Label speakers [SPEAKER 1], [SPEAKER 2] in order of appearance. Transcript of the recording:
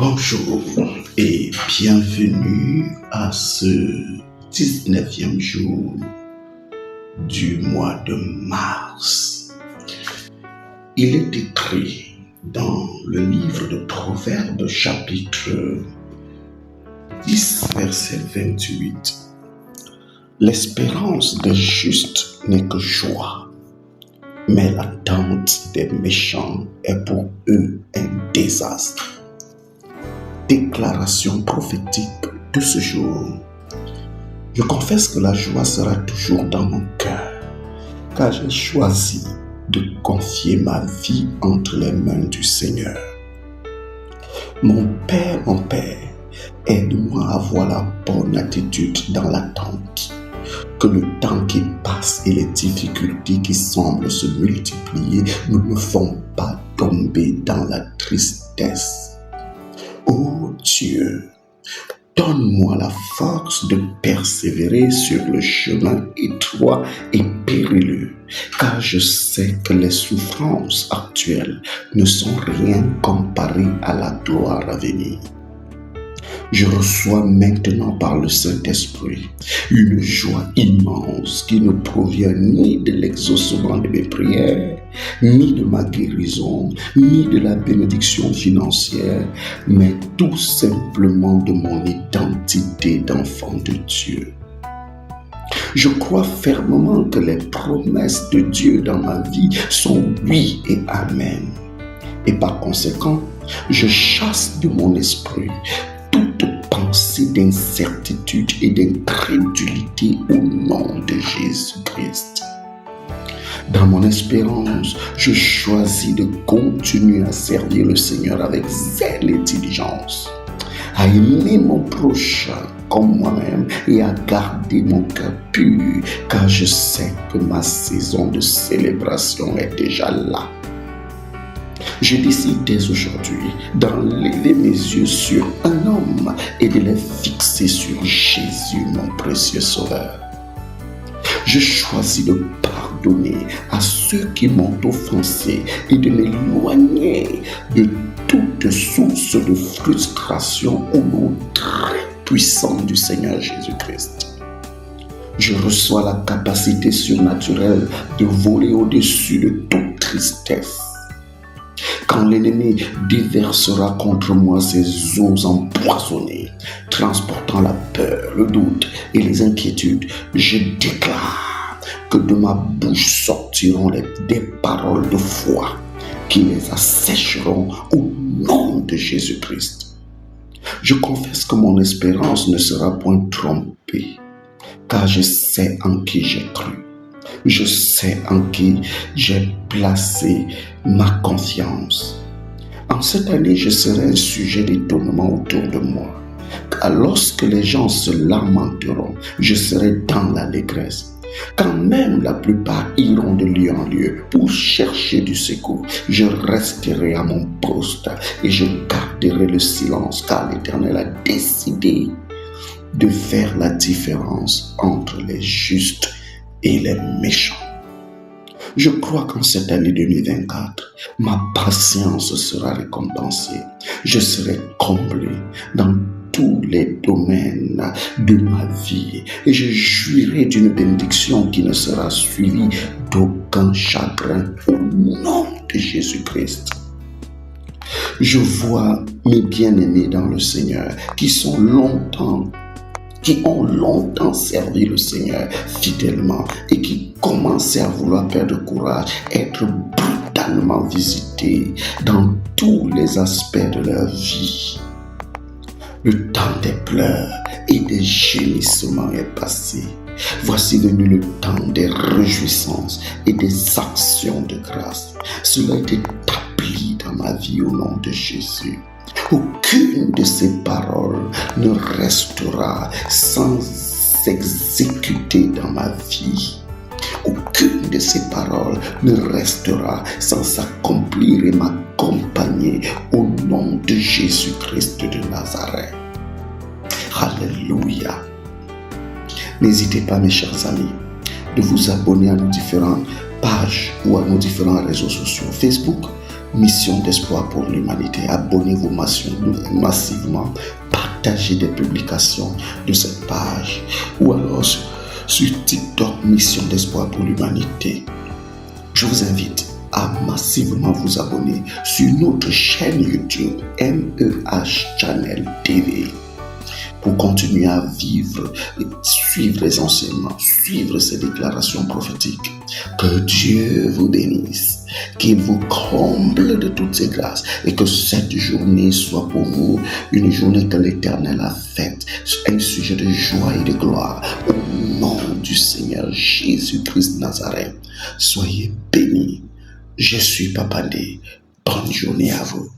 [SPEAKER 1] Bonjour et bienvenue à ce 19e jour du mois de mars. Il est écrit dans le livre de Proverbes chapitre 10 verset 28. L'espérance des justes n'est que joie, mais l'attente des méchants est pour eux un désastre. Déclaration prophétique de ce jour. Je confesse que la joie sera toujours dans mon cœur, car j'ai choisi de confier ma vie entre les mains du Seigneur. Mon Père, aide-moi à avoir la bonne attitude dans l'attente. Que le temps qui passe et les difficultés qui semblent se multiplier ne me font pas tomber dans la tristesse. Ô Dieu, donne-moi la force de persévérer sur le chemin étroit et périlleux, car je sais que les souffrances actuelles ne sont rien comparées à la gloire à venir. Je reçois maintenant par le Saint-Esprit une joie immense qui ne provient ni de l'exaucement de mes prières, ni de ma guérison, ni de la bénédiction financière, mais tout simplement de mon identité d'enfant de Dieu. Je crois fermement que les promesses de Dieu dans ma vie sont oui et amen. Et par conséquent, je chasse de mon esprit toute pensée d'incertitude et d'incrédulité au nom de Jésus-Christ. Dans mon espérance, je choisis de continuer à servir le Seigneur avec zèle et diligence, à aimer mon prochain comme moi-même et à garder mon cœur pur, car je sais que ma saison de célébration est déjà là. Je décide dès aujourd'hui d'enlever mes yeux sur un homme et de les fixer sur Jésus, mon précieux Sauveur. Je choisis de pardonner à ceux qui m'ont offensé et de m'éloigner de toute source de frustration au nom très puissant du Seigneur Jésus-Christ. Je reçois la capacité surnaturelle de voler au-dessus de toute tristesse. Quand l'ennemi déversera contre moi ses eaux empoisonnées, transportant la peur, le doute et les inquiétudes, je déclare que de ma bouche sortiront des paroles de foi qui les assécheront au nom de Jésus-Christ. Je confesse que mon espérance ne sera point trompée, car je sais en qui j'ai cru. Je sais en qui j'ai placé ma confiance. En cette année, je serai un sujet d'étonnement autour de moi. Car lorsque les gens se lamenteront, je serai dans l'allégresse. Quand même la plupart iront de lieu en lieu pour chercher du secours, je resterai à mon poste et je garderai le silence, car l'Éternel a décidé de faire la différence entre les justes et les méchants. Je crois qu'en cette année 2024, ma patience sera récompensée. Je serai comblé dans tous les domaines de ma vie et je jouirai d'une bénédiction qui ne sera suivie d'aucun chagrin au nom de Jésus-Christ. Je vois mes bien-aimés dans le Seigneur qui ont longtemps servi le Seigneur fidèlement et qui commençaient à vouloir perdre courage, être brutalement visités dans tous les aspects de leur vie. Le temps des pleurs et des gémissements est passé. Voici venu le temps des réjouissances et des actions de grâce. Cela est établi dans ma vie au nom de Jésus. Aucune de ces paroles ne restera sans s'exécuter dans ma vie. Aucune de ces paroles ne restera sans s'accomplir et m'accompagner au nom de Jésus-Christ de Nazareth. Alléluia. N'hésitez pas, mes chers amis, de vous abonner à nos différentes pages ou à nos différents réseaux sociaux. Facebook, Mission d'espoir pour l'humanité. Abonnez-vous massivement. Partagez des publications de cette page. Ou alors sur TikTok, Mission d'espoir pour l'humanité. Je vous invite à massivement vous abonner sur notre chaîne YouTube MEH Channel TV pour continuer à vivre et suivre les enseignements, suivre ces déclarations prophétiques. Que Dieu vous bénisse, qu'il vous comble de toutes ses grâces et que cette journée soit pour vous une journée que l'Éternel a faite, un sujet de joie et de gloire au nom du Seigneur Jésus-Christ de Nazareth. Soyez bénis. Je suis Papa Ndé. Bonne journée à vous.